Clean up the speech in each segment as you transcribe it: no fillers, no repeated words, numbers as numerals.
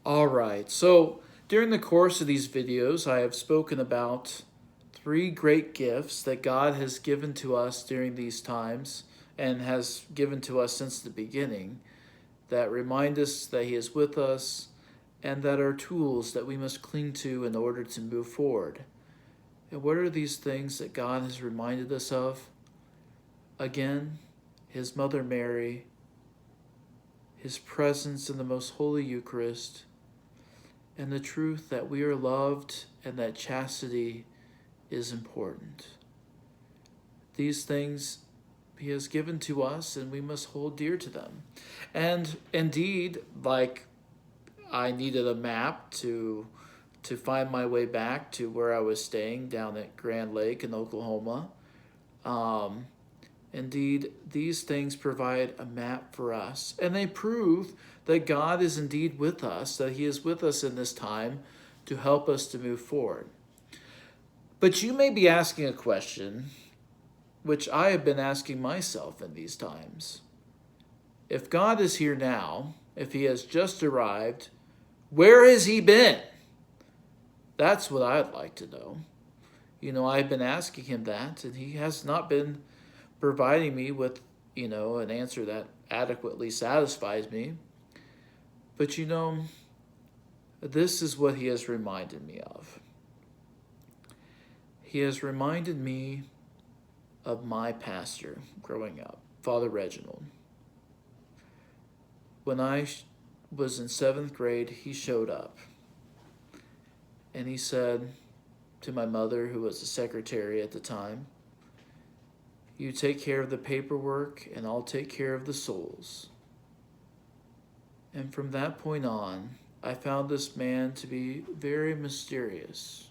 All right, so during the course of these videos, I have spoken about three great gifts that God has given to us during these times and has given to us since the beginning that remind us that He is with us and that are tools that we must cling to in order to move forward. And what are these things that God has reminded us of? Again, His Mother Mary, His presence in the most holy Eucharist, and the truth that we are loved and that chastity is important. These things He has given to us, and we must hold dear to them. And indeed, like I needed a map to find my way back to where I was staying down at Grand Lake in Oklahoma. Um, Indeed, these things provide a map for us, and they prove that God is indeed with us, that He is with us in this time to help us to move forward. But you may be asking a question, which I have been asking myself in these times. If God is here now, if He has just arrived, where has He been? That's what I'd like to know. I've been asking Him that, and He has not been providing me with, an answer that adequately satisfies me. But this is what He has reminded me of. He has reminded me of my pastor growing up, Father Reginald. When I was in 7th grade, he showed up. And he said to my mother, who was the secretary at the time, "You take care of the paperwork, and I'll take care of the souls." And from that point on, I found this man to be very mysterious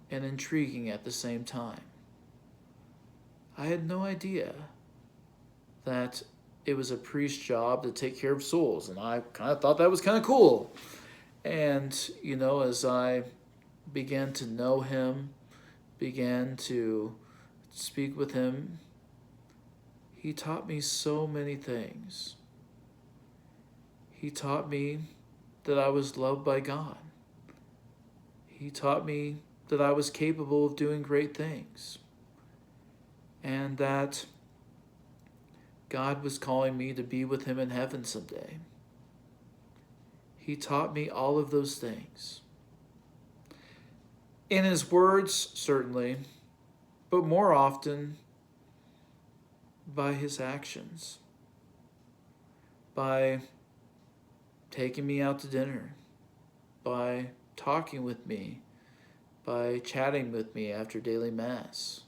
and intriguing at the same time. I had no idea that it was a priest's job to take care of souls, and I kind of thought that was kind of cool. And, as I began to know him, began to speak with him, he taught me so many things. He taught me that I was loved by God. He taught me that I was capable of doing great things, and that God was calling me to be with Him in heaven someday. He taught me all of those things. In His words, certainly, but more often by His actions. By taking me out to dinner, by talking with me, by chatting with me after daily Mass,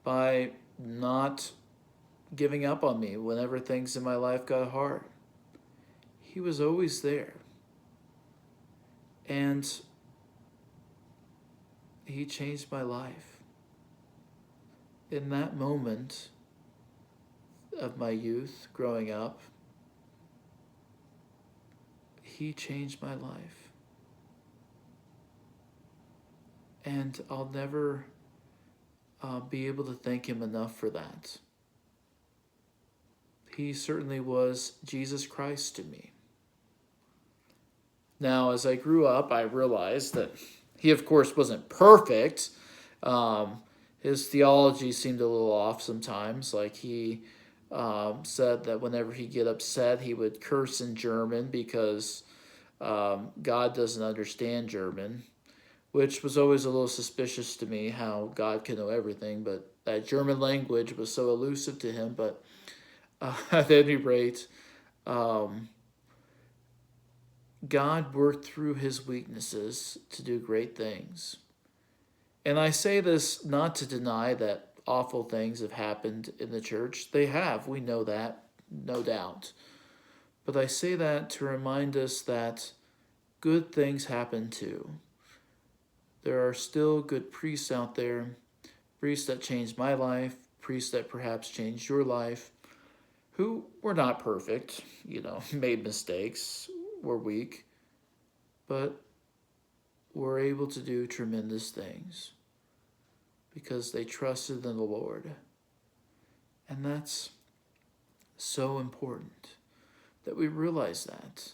by not giving up on me whenever things in my life got hard. He was always there. And He changed my life. In that moment of my youth growing up, He changed my life. And I'll never be able to thank Him enough for that. He certainly was Jesus Christ to me. Now, as I grew up, I realized that He, of course, wasn't perfect. His theology seemed a little off sometimes. Like he said that whenever he'd get upset, he would curse in German because God doesn't understand German, which was always a little suspicious to me, how God can know everything, but that German language was so elusive to Him. But at any rate, God worked through His weaknesses to do great things. And I say this not to deny that awful things have happened in the church. They have. We know that, no doubt. But I say that to remind us that good things happen too. There are still good priests out there, priests that changed my life, priests that perhaps changed your life, who were not perfect, made mistakes, were weak, but were able to do tremendous things because they trusted in the Lord. And that's so important that we realize that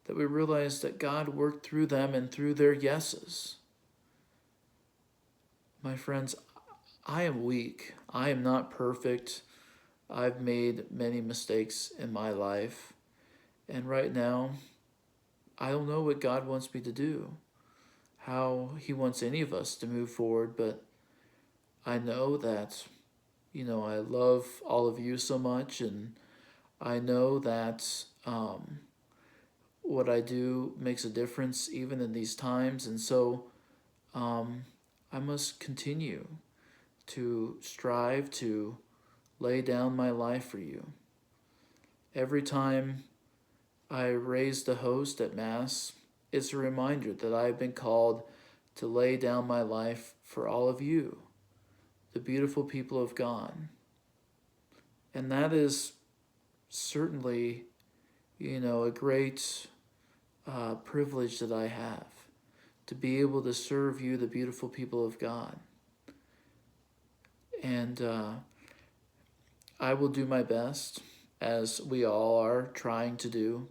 that we realize that God worked through them and through their yeses. My friends, I am weak. I am not perfect. I've made many mistakes in my life. And right now, I don't know what God wants me to do, how He wants any of us to move forward, but I know that, I love all of you so much, and I know that what I do makes a difference even in these times, and so I must continue to strive to lay down my life for you. Every time I raise the host at Mass, it's a reminder that I've been called to lay down my life for all of you, the beautiful people of God. And that is certainly, a great privilege that I have to be able to serve you, the beautiful people of God. And I will do my best, as we all are trying to do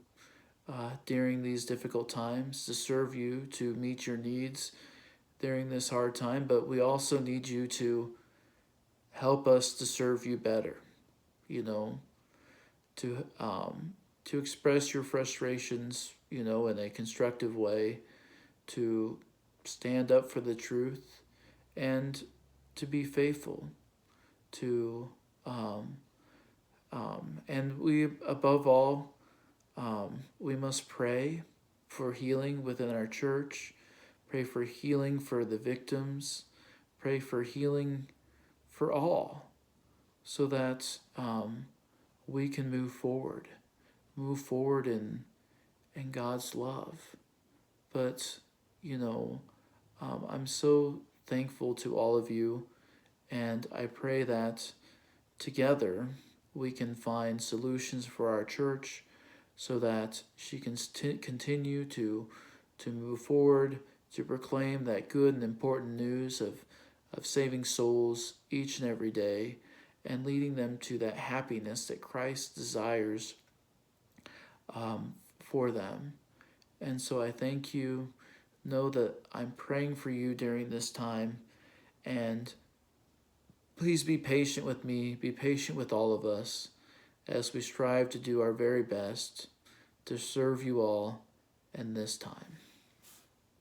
during these difficult times, to serve you, to meet your needs during this hard time. But we also need you to help us to serve you better, to express your frustrations, in a constructive way, to stand up for the truth, and to be faithful, to and we, above all, we must pray for healing within our church, pray for healing for the victims, pray for healing for all, so that we can move forward in God's love. But, I'm so thankful to all of you, and I pray that together we can find solutions for our church so that she can continue to move forward, to proclaim that good and important news of saving souls each and every day, and leading them to that happiness that Christ desires for them. And so I thank you. Know that I'm praying for you during this time, and please be patient with me, be patient with all of us as we strive to do our very best to serve you all in this time.